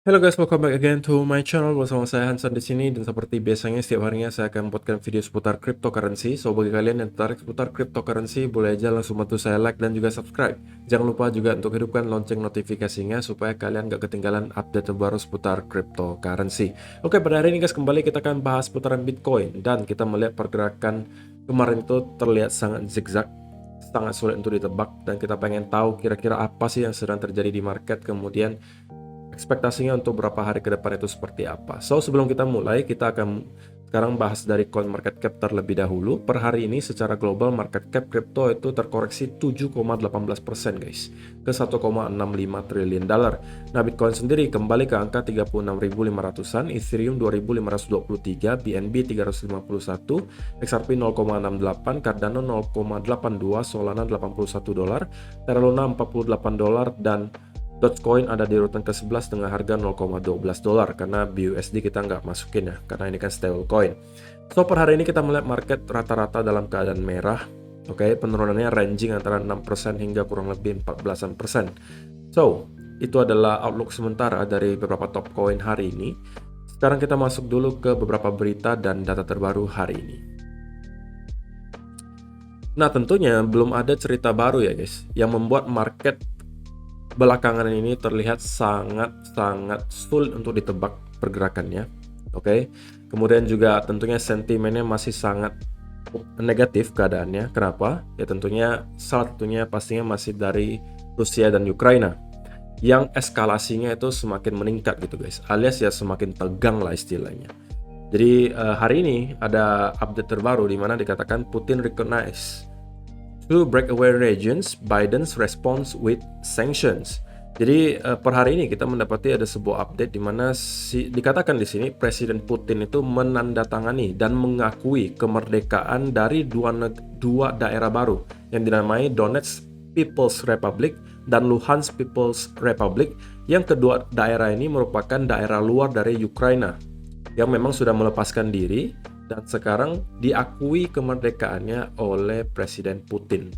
Hello guys, welcome back again to my channel. Bersama saya Hansan di sini, dan seperti biasanya setiap harinya saya akan membuatkan video seputar cryptocurrency. So bagi kalian yang tertarik seputar cryptocurrency, boleh aja langsung bantu saya like dan juga subscribe. Jangan lupa juga untuk hidupkan lonceng notifikasinya supaya kalian gak ketinggalan update terbaru seputar cryptocurrency. Oke, pada hari ini guys, kembali kita akan bahas seputaran Bitcoin, dan kita melihat pergerakan kemarin itu terlihat sangat zigzag, sangat sulit untuk ditebak, dan kita pengen tahu kira-kira apa sih yang sedang terjadi di market, kemudian ekspektasinya untuk beberapa hari ke depan itu seperti apa. So, sebelum kita mulai, kita akan sekarang bahas dari coin market cap terlebih dahulu. Per hari ini secara global market cap crypto itu terkoreksi 7,18% guys, ke 1,65 triliun dolar. Nah, Bitcoin sendiri kembali ke angka 36.500-an, Ethereum 2.523, BNB 351, XRP 0,68, Cardano 0,82, Solana 81 dolar, Terra Luna 48 dolar, dan Dogecoin ada di urutan ke-11 dengan harga 0,12 dolar, karena BUSD kita nggak masukin ya, karena ini kan stablecoin. So, per hari ini kita melihat market rata-rata dalam keadaan merah. Oke, penurunannya ranging antara 6% hingga kurang lebih 14%. So, itu adalah outlook sementara dari beberapa top coin hari ini. Sekarang kita masuk dulu ke beberapa berita dan data terbaru hari ini. Nah, tentunya belum ada cerita baru ya guys, yang membuat market belakangan ini terlihat sangat sulit untuk ditebak pergerakannya. Oke. Kemudian juga tentunya sentimennya masih sangat negatif keadaannya. Kenapa? Ya tentunya salah satunya pastinya masih dari Rusia dan Ukraina, yang eskalasinya itu semakin meningkat gitu guys, alias ya semakin tegang lah istilahnya. Jadi hari ini ada update terbaru di mana dikatakan Putin recognize to breakaway regions, Biden's response with sanctions. Jadi per hari ini kita mendapati ada sebuah update di mana dikatakan di sini Presiden Putin itu menandatangani dan mengakui kemerdekaan dari dua daerah baru yang dinamai Donetsk People's Republic dan Luhansk People's Republic, yang kedua daerah ini merupakan daerah luar dari Ukraina yang memang sudah melepaskan diri dan sekarang diakui kemerdekaannya oleh Presiden Putin.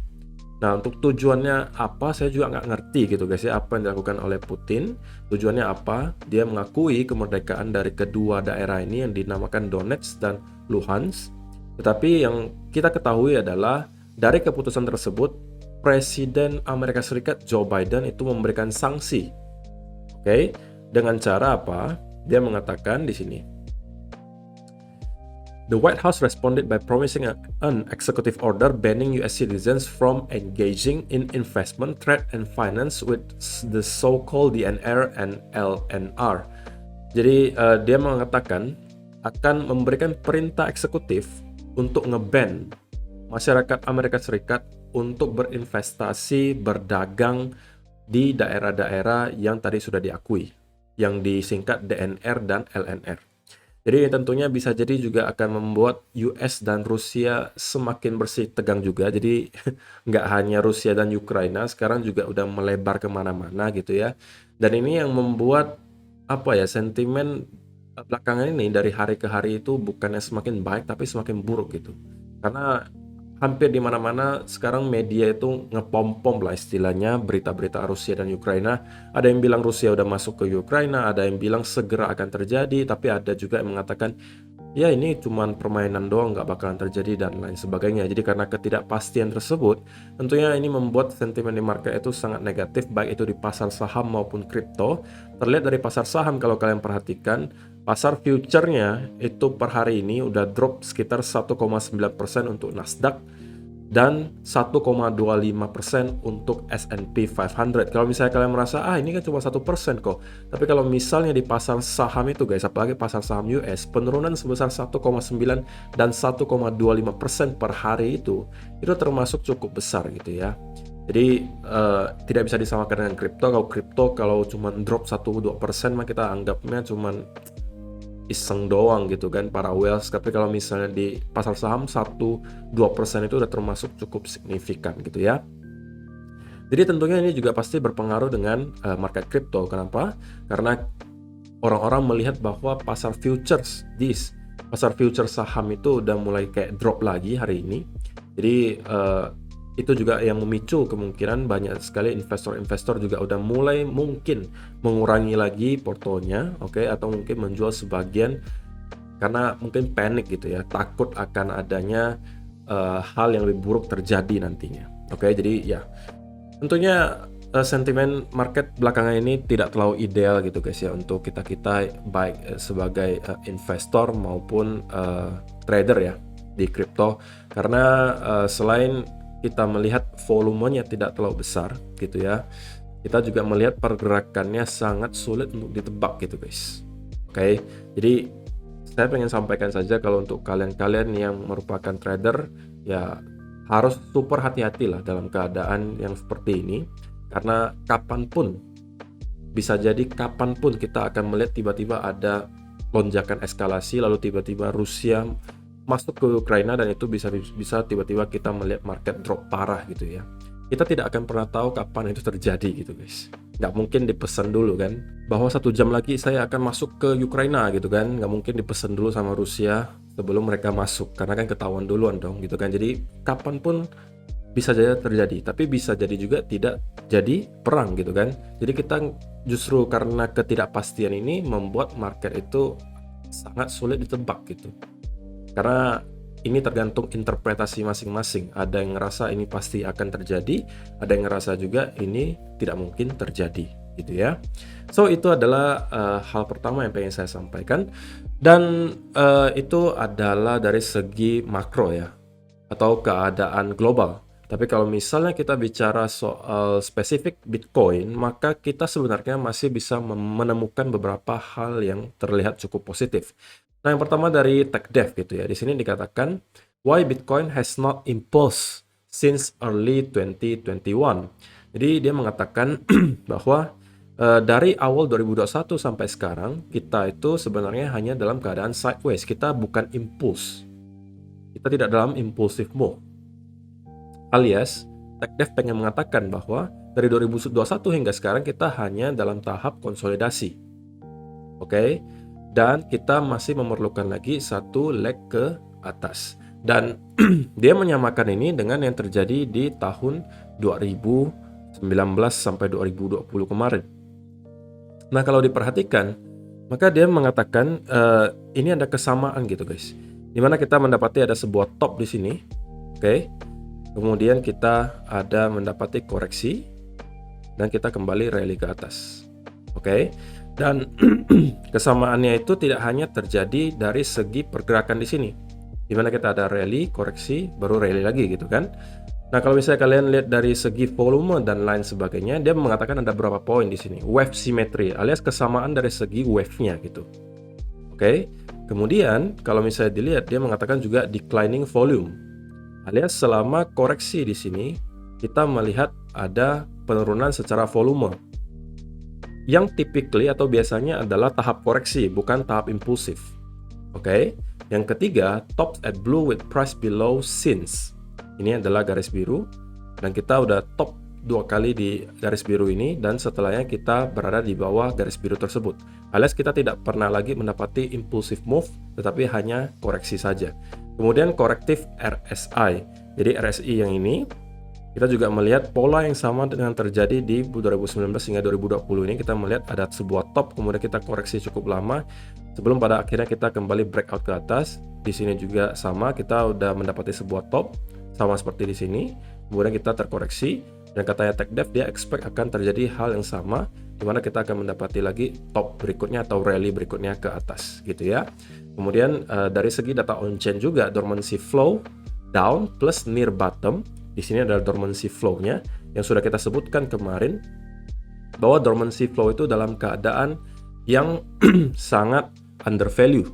Nah, untuk tujuannya apa saya juga nggak ngerti gitu guys ya, apa yang dilakukan oleh Putin. Tujuannya apa? Dia mengakui kemerdekaan dari kedua daerah ini yang dinamakan Donetsk dan Luhansk. Tetapi yang kita ketahui adalah dari keputusan tersebut, Presiden Amerika Serikat Joe Biden itu memberikan sanksi. Oke, dengan cara apa? Dia mengatakan di sini, the White House responded by promising an executive order banning U.S. citizens from engaging in investment, trade, and finance with the so-called DNR and LNR. Jadi dia mengatakan akan memberikan perintah eksekutif untuk nge-ban masyarakat Amerika Serikat untuk berinvestasi, berdagang di daerah-daerah yang tadi sudah diakui, yang disingkat DNR dan LNR. Jadi tentunya bisa jadi juga akan membuat US dan Rusia semakin bersih tegang juga. Jadi nggak hanya Rusia dan Ukraina, sekarang juga udah melebar kemana-mana gitu ya. Dan ini yang membuat apa ya, sentimen belakangan ini dari hari ke hari itu bukannya semakin baik tapi semakin buruk gitu. Karena hampir di mana-mana sekarang media itu ngepom-pom lah istilahnya berita-berita Rusia dan Ukraina. Ada yang bilang Rusia udah masuk ke Ukraina, ada yang bilang segera akan terjadi, tapi ada juga yang mengatakan ya ini cuman permainan doang, nggak bakalan terjadi dan lain sebagainya. Jadi karena ketidakpastian tersebut, tentunya ini membuat sentimen di market itu sangat negatif, baik itu di pasar saham maupun kripto. Terlihat dari pasar saham kalau kalian perhatikan, pasar future-nya itu per hari ini udah drop sekitar 1,9% untuk Nasdaq dan 1,25% untuk S&P 500. Kalau misalnya kalian merasa ini kan cuma 1% kok, tapi kalau misalnya di pasar saham itu guys, apalagi pasar saham US, penurunan sebesar 1,9 dan 1,25% per hari itu termasuk cukup besar gitu ya. Jadi tidak bisa disamakan dengan kripto. Kalau kripto kalau cuma drop 1-2% mah kita anggapnya cuma iseng doang gitu kan para whales. Tapi kalau misalnya di pasar saham 1-2% itu udah termasuk cukup signifikan gitu ya. Jadi tentunya ini juga pasti berpengaruh dengan market crypto. Kenapa? Karena orang-orang melihat bahwa pasar futures pasar futures saham itu udah mulai kayak drop lagi hari ini. Jadi itu juga yang memicu kemungkinan banyak sekali investor-investor juga udah mulai mungkin mengurangi lagi portonya, oke, atau mungkin menjual sebagian karena mungkin panik gitu ya, takut akan adanya hal yang lebih buruk terjadi nantinya. Oke, jadi ya tentunya sentimen market belakangan ini tidak terlalu ideal gitu guys ya untuk kita-kita baik sebagai investor maupun trader ya di kripto, karena selain kita melihat volumenya tidak terlalu besar gitu ya, kita juga melihat pergerakannya sangat sulit untuk ditebak gitu guys. Oke, jadi saya pengen sampaikan saja kalau untuk kalian-kalian yang merupakan trader ya harus super hati-hati lah dalam keadaan yang seperti ini, karena kapanpun bisa jadi kapanpun kita akan melihat tiba-tiba ada lonjakan eskalasi, lalu tiba-tiba Rusia masuk ke Ukraina dan itu bisa tiba-tiba kita melihat market drop parah gitu ya. Kita tidak akan pernah tahu kapan itu terjadi gitu guys. Nggak mungkin dipesan dulu kan, bahwa 1 jam lagi saya akan masuk ke Ukraina gitu kan. Nggak mungkin dipesan dulu sama Rusia sebelum mereka masuk, karena kan ketahuan duluan dong gitu kan. Jadi kapanpun bisa saja terjadi, tapi bisa jadi juga tidak jadi perang gitu kan. Jadi kita justru karena ketidakpastian ini membuat market itu sangat sulit ditebak gitu. Karena ini tergantung interpretasi masing-masing. Ada yang ngerasa ini pasti akan terjadi, ada yang ngerasa juga ini tidak mungkin terjadi, gitu ya. So itu adalah hal pertama yang pengen saya sampaikan, dan itu adalah dari segi makro ya, atau keadaan global. Tapi kalau misalnya kita bicara soal spesifik Bitcoin, maka kita sebenarnya masih bisa menemukan beberapa hal yang terlihat cukup positif. Nah, yang pertama dari TechDev gitu ya. Di sini dikatakan why Bitcoin has not impulsed since early 2021. Jadi dia mengatakan bahwa dari awal 2021 sampai sekarang kita itu sebenarnya hanya dalam keadaan sideways. Kita bukan impulse. Kita tidak dalam impulsive move. Alias TechDev pengen mengatakan bahwa dari 2021 hingga sekarang kita hanya dalam tahap konsolidasi. Oke? Dan kita masih memerlukan lagi satu leg ke atas. Dan dia menyamakan ini dengan yang terjadi di tahun 2019 sampai 2020 kemarin. Nah, kalau diperhatikan, maka dia mengatakan ini ada kesamaan gitu guys. Dimana kita mendapati ada sebuah top di sini. Oke. Kemudian kita ada mendapati koreksi dan kita kembali rally ke atas. Oke. Dan kesamaannya itu tidak hanya terjadi dari segi pergerakan di sini, di mana kita ada rally, koreksi, baru rally lagi gitu kan. Nah, kalau misalnya kalian lihat dari segi volume dan lain sebagainya, dia mengatakan ada beberapa poin di sini, wave symmetry, alias kesamaan dari segi wave-nya gitu. Oke. Kemudian kalau misalnya dilihat, dia mengatakan juga declining volume, alias selama koreksi di sini kita melihat ada penurunan secara volume, yang typically atau biasanya adalah tahap koreksi, bukan tahap impulsif. Oke. Yang ketiga, top at blue with price below since. Ini adalah garis biru, dan kita udah top 2 kali di garis biru ini, dan setelahnya kita berada di bawah garis biru tersebut. Alias kita tidak pernah lagi mendapati impulsive move, tetapi hanya koreksi saja. Kemudian corrective RSI. Jadi RSI yang ini, kita juga melihat pola yang sama dengan terjadi di 2019 hingga 2020 ini. Kita melihat ada sebuah top, kemudian kita koreksi cukup lama sebelum pada akhirnya kita kembali breakout ke atas. Di sini juga sama, kita udah mendapati sebuah top sama seperti di sini. Kemudian kita terkoreksi, dan katanya TechDev dia expect akan terjadi hal yang sama, di mana kita akan mendapati lagi top berikutnya atau rally berikutnya ke atas gitu ya. Kemudian dari segi data on-chain juga, dormancy flow down plus near bottom. Di sini adalah dormancy flow-nya yang sudah kita sebutkan kemarin, bahwa dormancy flow itu dalam keadaan yang sangat undervalue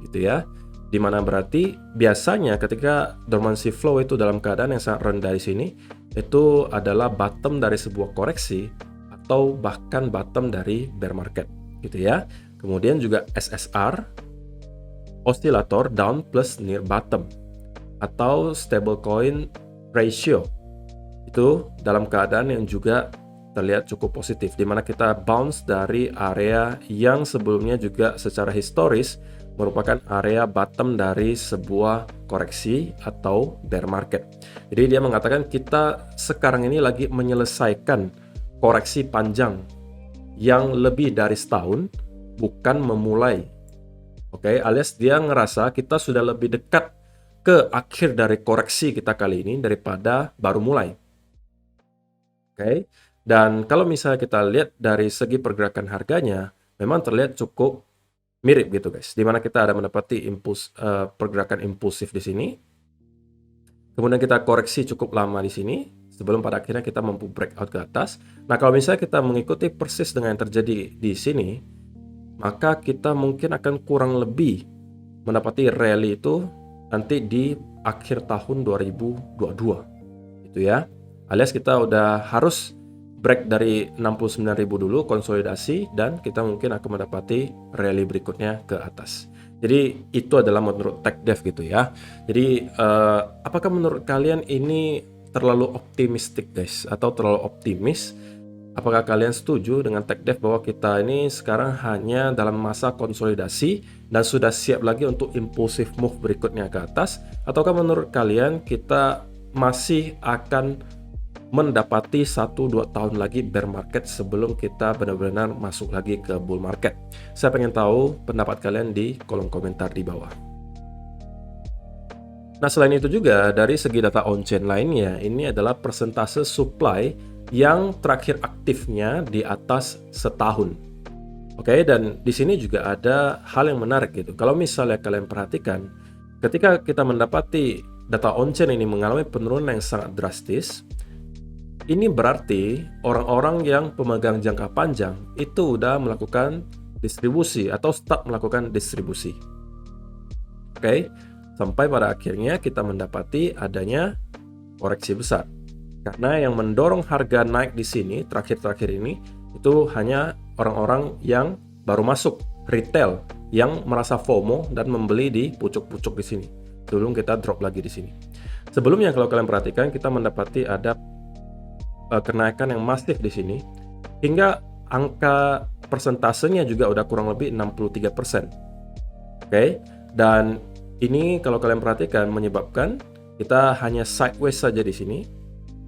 gitu ya. Dimana berarti biasanya ketika dormancy flow itu dalam keadaan yang sangat rendah di sini, itu adalah bottom dari sebuah koreksi atau bahkan bottom dari bear market gitu ya. Kemudian juga SSR, oscillator down plus near bottom, atau stablecoin ratio, itu dalam keadaan yang juga terlihat cukup positif, di mana kita bounce dari area yang sebelumnya juga secara historis merupakan area bottom dari sebuah koreksi atau bear market. Jadi dia mengatakan kita sekarang ini lagi menyelesaikan koreksi panjang yang lebih dari setahun, bukan memulai. Oke, alias dia ngerasa kita sudah lebih dekat ke akhir dari koreksi kita kali ini daripada baru mulai. Oke, dan kalau misalnya kita lihat dari segi pergerakan harganya, memang terlihat cukup mirip gitu guys, dimana kita ada mendapati pergerakan impulsif di sini, kemudian kita koreksi cukup lama di sini sebelum pada akhirnya kita mampu breakout ke atas. Nah, kalau misalnya kita mengikuti persis dengan yang terjadi di sini, maka kita mungkin akan kurang lebih mendapati rally itu nanti di akhir tahun 2022 gitu ya. Alias kita udah harus break dari 69.000 dulu, konsolidasi, dan kita mungkin akan mendapati rally berikutnya ke atas. Jadi itu adalah menurut TechDev gitu ya. Jadi apakah menurut kalian ini terlalu optimistik guys, atau terlalu optimis? Apakah kalian setuju dengan TechDev bahwa kita ini sekarang hanya dalam masa konsolidasi dan sudah siap lagi untuk impulsive move berikutnya ke atas? Ataukah menurut kalian kita masih akan mendapati 1-2 tahun lagi bear market sebelum kita benar-benar masuk lagi ke bull market? Saya pengen tahu pendapat kalian di kolom komentar di bawah. Nah, selain itu juga dari segi data on-chain lainnya, ini adalah persentase supply yang terakhir aktifnya di atas setahun. Oke, dan di sini juga ada hal yang menarik gitu. Kalau misalnya kalian perhatikan, ketika kita mendapati data on-chain ini mengalami penurunan yang sangat drastis, ini berarti orang-orang yang pemegang jangka panjang itu udah melakukan distribusi atau start melakukan distribusi. Oke, sampai pada akhirnya kita mendapati adanya koreksi besar. Karena yang mendorong harga naik di sini terakhir-terakhir ini itu hanya orang-orang yang baru masuk, retail yang merasa FOMO dan membeli di pucuk-pucuk di sini. Sebelum kita drop lagi di sini. Sebelumnya kalau kalian perhatikan kita mendapati ada kenaikan yang masif di sini hingga angka persentasenya juga udah kurang lebih 63%. Oke, dan ini kalau kalian perhatikan menyebabkan kita hanya sideways saja di sini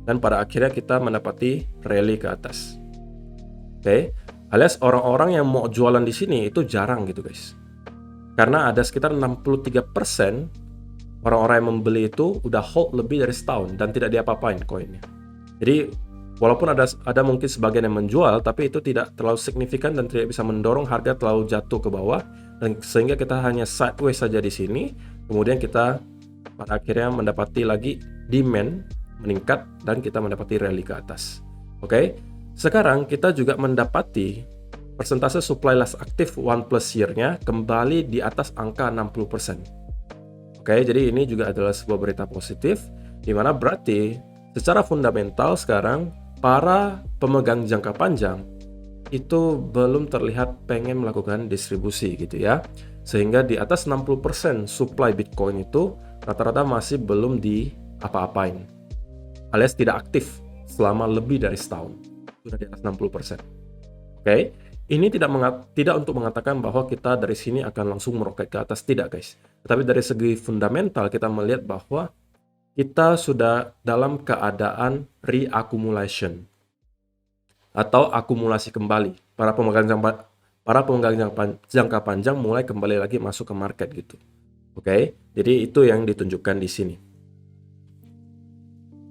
dan pada akhirnya kita mendapati rally ke atas. Oke, alias orang-orang yang mau jualan di sini itu jarang gitu guys. Karena ada sekitar 63% orang-orang yang membeli itu udah hold lebih dari setahun dan tidak diapa-apain koinnya. Jadi walaupun ada mungkin sebagian yang menjual, tapi itu tidak terlalu signifikan dan tidak bisa mendorong harga terlalu jatuh ke bawah, dan sehingga kita hanya sideways saja di sini. Kemudian kita pada akhirnya mendapati lagi demand meningkat dan kita mendapati rally ke atas. Oke, sekarang kita juga mendapati persentase supply less aktif 1+ year-nya kembali di atas angka 60%. Oke, jadi ini juga adalah sebuah berita positif, di mana berarti secara fundamental sekarang para pemegang jangka panjang itu belum terlihat pengen melakukan distribusi gitu ya. Sehingga di atas 60% supply Bitcoin itu rata-rata masih belum diapa-apain. Alias tidak aktif selama lebih dari setahun. Sudah di atas 60%. Oke, ini tidak untuk mengatakan bahwa kita dari sini akan langsung meroket ke atas, tidak guys. Tetapi dari segi fundamental kita melihat bahwa kita sudah dalam keadaan reaccumulation atau akumulasi kembali. Para pemegang jangka panjang mulai kembali lagi masuk ke market gitu. Oke, jadi itu yang ditunjukkan di sini.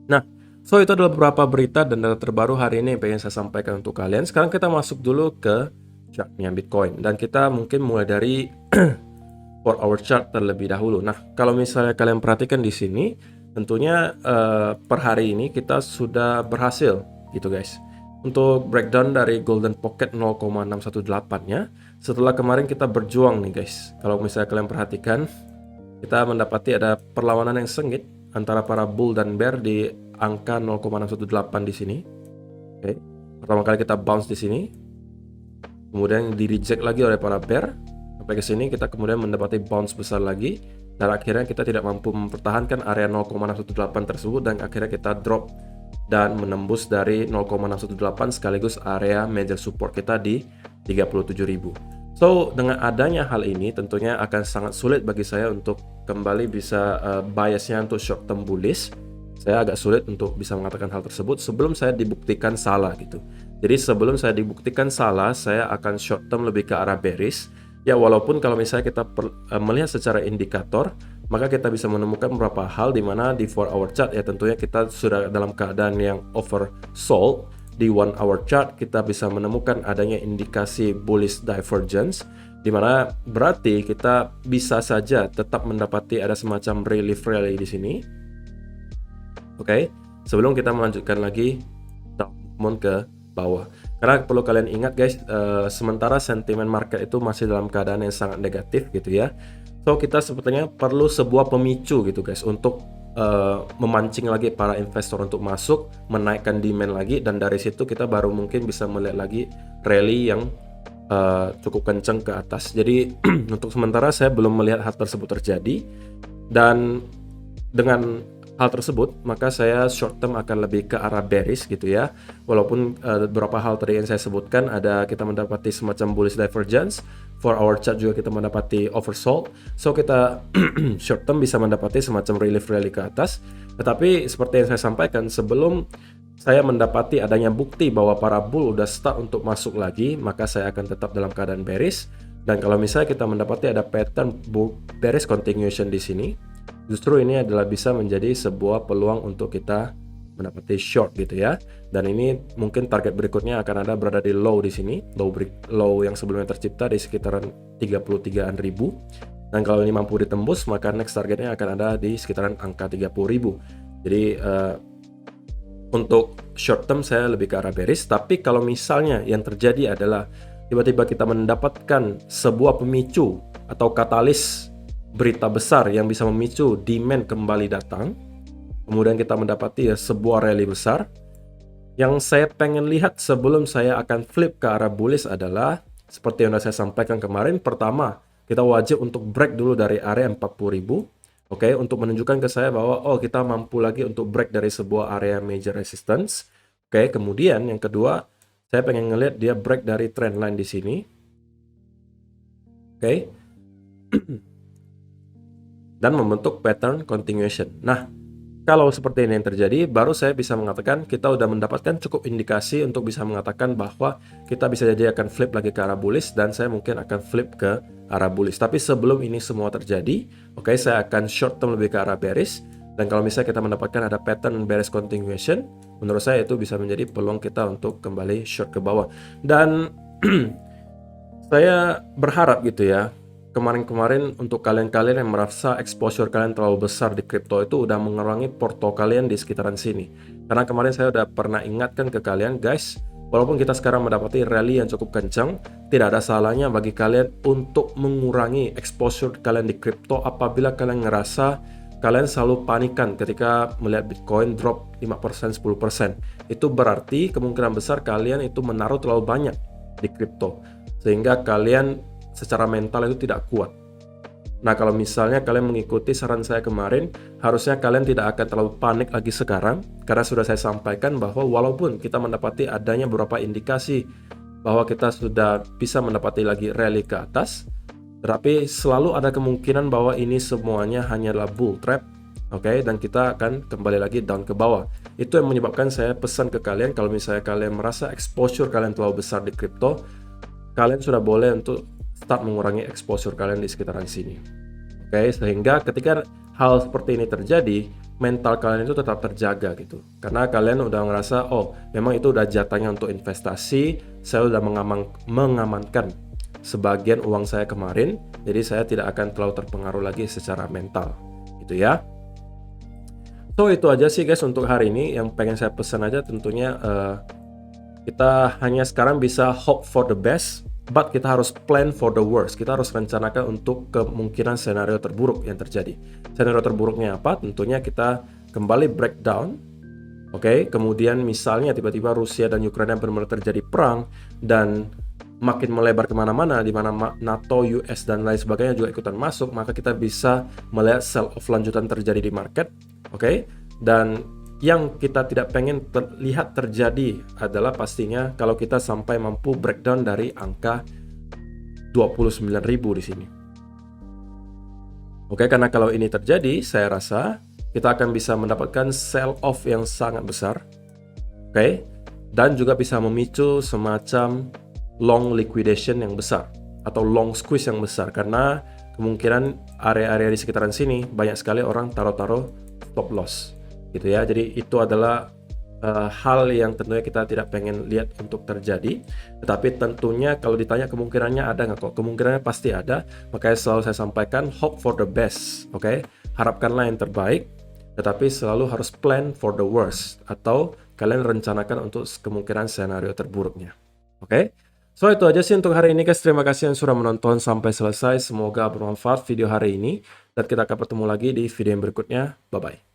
Nah, so itu adalah beberapa berita dan data terbaru hari ini yang pengen saya sampaikan untuk kalian. Sekarang kita masuk dulu ke chartnya Bitcoin dan kita mungkin mulai dari 4-hour chart terlebih dahulu. Nah, kalau misalnya kalian perhatikan di sini, tentunya per hari ini kita sudah berhasil gitu guys untuk breakdown dari golden pocket 0,618-nya setelah kemarin kita berjuang nih guys. Kalau misalnya kalian perhatikan, kita mendapati ada perlawanan yang sengit antara para bull dan bear di angka 0,618 di sini. Oke, pertama kali kita bounce di sini, kemudian di reject lagi oleh para bear sampai ke sini, kita kemudian mendapati bounce besar lagi. Dan akhirnya kita tidak mampu mempertahankan area 0,618 tersebut dan akhirnya kita drop dan menembus dari 0,618 sekaligus area major support kita di 37.000. So, dengan adanya hal ini tentunya akan sangat sulit bagi saya untuk kembali bisa biasnya untuk short term bullish. Saya agak sulit untuk bisa mengatakan hal tersebut sebelum saya dibuktikan salah gitu. Jadi sebelum saya dibuktikan salah, saya akan short term lebih ke arah bearish. Ya walaupun kalau misalnya kita melihat secara indikator, maka kita bisa menemukan beberapa hal di mana di 4 hour chart ya tentunya kita sudah dalam keadaan yang oversold. Di 1 hour chart kita bisa menemukan adanya indikasi bullish divergence, di mana berarti kita bisa saja tetap mendapati ada semacam relief rally di sini. Oke, sebelum kita melanjutkan lagi down ke bawah. Karena perlu kalian ingat guys, sementara sentimen market itu masih dalam keadaan yang sangat negatif gitu ya. So kita sepertinya perlu sebuah pemicu gitu guys untuk memancing lagi para investor untuk masuk, menaikkan demand lagi, dan dari situ kita baru mungkin bisa melihat lagi rally yang cukup kencang ke atas. Jadi untuk sementara saya belum melihat hal tersebut terjadi, dan dengan hal tersebut maka saya short term akan lebih ke arah bearish gitu ya. Walaupun beberapa hal tadi yang saya sebutkan, ada kita mendapati semacam bullish divergence, 4 hour chart juga kita mendapati oversold. So kita short term bisa mendapati semacam relief rally ke atas. Tetapi seperti yang saya sampaikan, sebelum saya mendapati adanya bukti bahwa para bull udah start untuk masuk lagi, maka saya akan tetap dalam keadaan bearish. Dan kalau misalnya kita mendapati ada pattern bearish continuation di sini, justru ini adalah bisa menjadi sebuah peluang untuk kita mendapati short gitu ya. Dan ini mungkin target berikutnya akan ada berada di low di sini, low yang sebelumnya tercipta di sekitaran 33-an ribu. Dan kalau ini mampu ditembus, maka next targetnya akan ada di sekitaran angka 30 ribu. Jadi untuk short term saya lebih ke arah bearish. Tapi kalau misalnya yang terjadi adalah tiba-tiba kita mendapatkan sebuah pemicu atau katalis berita besar yang bisa memicu demand kembali datang, kemudian kita mendapati sebuah rally besar, yang saya pengen lihat sebelum saya akan flip ke arah bullish adalah seperti yang sudah saya sampaikan kemarin. Pertama, kita wajib untuk break dulu dari area 40.000, oke, untuk menunjukkan ke saya bahwa oh kita mampu lagi untuk break dari sebuah area major resistance. Oke, kemudian yang kedua, saya pengen ngelihat dia break dari trend line di sini. Oke. Dan membentuk pattern continuation. Nah, kalau seperti ini yang terjadi, baru saya bisa mengatakan kita udah mendapatkan cukup indikasi untuk bisa mengatakan bahwa kita bisa jadi akan flip lagi ke arah bullish, dan saya mungkin akan flip ke arah bullish. Tapi sebelum ini semua terjadi, oke, saya akan short term lebih ke arah bearish. Dan kalau misalnya kita mendapatkan ada pattern bearish continuation, menurut saya itu bisa menjadi peluang kita untuk kembali short ke bawah. Dan saya berharap gitu ya, kemarin-kemarin untuk kalian-kalian yang merasa exposure kalian terlalu besar di kripto itu udah mengurangi porto kalian di sekitaran sini. Karena kemarin saya udah pernah ingatkan ke kalian guys, walaupun kita sekarang mendapati rally yang cukup kencang, tidak ada salahnya bagi kalian untuk mengurangi exposure kalian di kripto apabila kalian ngerasa kalian selalu panikan ketika melihat Bitcoin drop 5%, 10%. Itu berarti kemungkinan besar kalian itu menaruh terlalu banyak di kripto, sehingga kalian secara mental itu tidak kuat. Nah, kalau misalnya kalian mengikuti saran saya kemarin, harusnya kalian tidak akan terlalu panik lagi sekarang, karena sudah saya sampaikan bahwa walaupun kita mendapati adanya beberapa indikasi bahwa kita sudah bisa mendapati lagi rally ke atas, tetapi selalu ada kemungkinan bahwa ini semuanya hanyalah bull trap, oke, dan kita akan kembali lagi down ke bawah. Itu yang menyebabkan saya pesan ke kalian, kalau misalnya kalian merasa exposure kalian terlalu besar di kripto, kalian sudah boleh untuk start mengurangi exposure kalian di sekitaran sini. Oke, sehingga ketika hal seperti ini terjadi, mental kalian itu tetap terjaga gitu. Karena kalian udah ngerasa, oh memang itu udah jatahnya untuk investasi, saya udah mengamankan sebagian uang saya kemarin, jadi saya tidak akan terlalu terpengaruh lagi secara mental gitu ya. So itu aja sih guys untuk hari ini, yang pengen saya pesan aja tentunya kita hanya sekarang bisa hope for the best, but kita harus plan for the worst. Kita harus rencanakan untuk kemungkinan senario terburuk yang terjadi. Senario terburuknya apa? Tentunya kita kembali breakdown. Oke, kemudian misalnya tiba-tiba Rusia dan Ukraina benar-benar terjadi perang dan makin melebar kemana-mana, di mana NATO, US, dan lain sebagainya juga ikutan masuk, maka kita bisa melihat sell off lanjutan terjadi di market. Oke, dan yang kita tidak pengen lihat terjadi adalah pastinya kalau kita sampai mampu breakdown dari angka 29.000 di sini. Oke, karena kalau ini terjadi, saya rasa kita akan bisa mendapatkan sell off yang sangat besar. Oke, dan juga bisa memicu semacam long liquidation yang besar atau long squeeze yang besar, karena kemungkinan area-area di sekitaran sini banyak sekali orang taruh-taruh stop loss gitu ya. Jadi itu adalah hal yang tentunya kita tidak pengen lihat untuk terjadi. Tetapi tentunya kalau ditanya kemungkinannya ada nggak, kok kemungkinannya pasti ada. Makanya selalu saya sampaikan hope for the best, oke? Harapkanlah yang terbaik, tetapi selalu harus plan for the worst, atau kalian rencanakan untuk kemungkinan skenario terburuknya, oke? So itu aja sih untuk hari ini guys. Terima kasih yang sudah menonton sampai selesai. Semoga bermanfaat video hari ini, dan kita akan bertemu lagi di video yang berikutnya. Bye bye.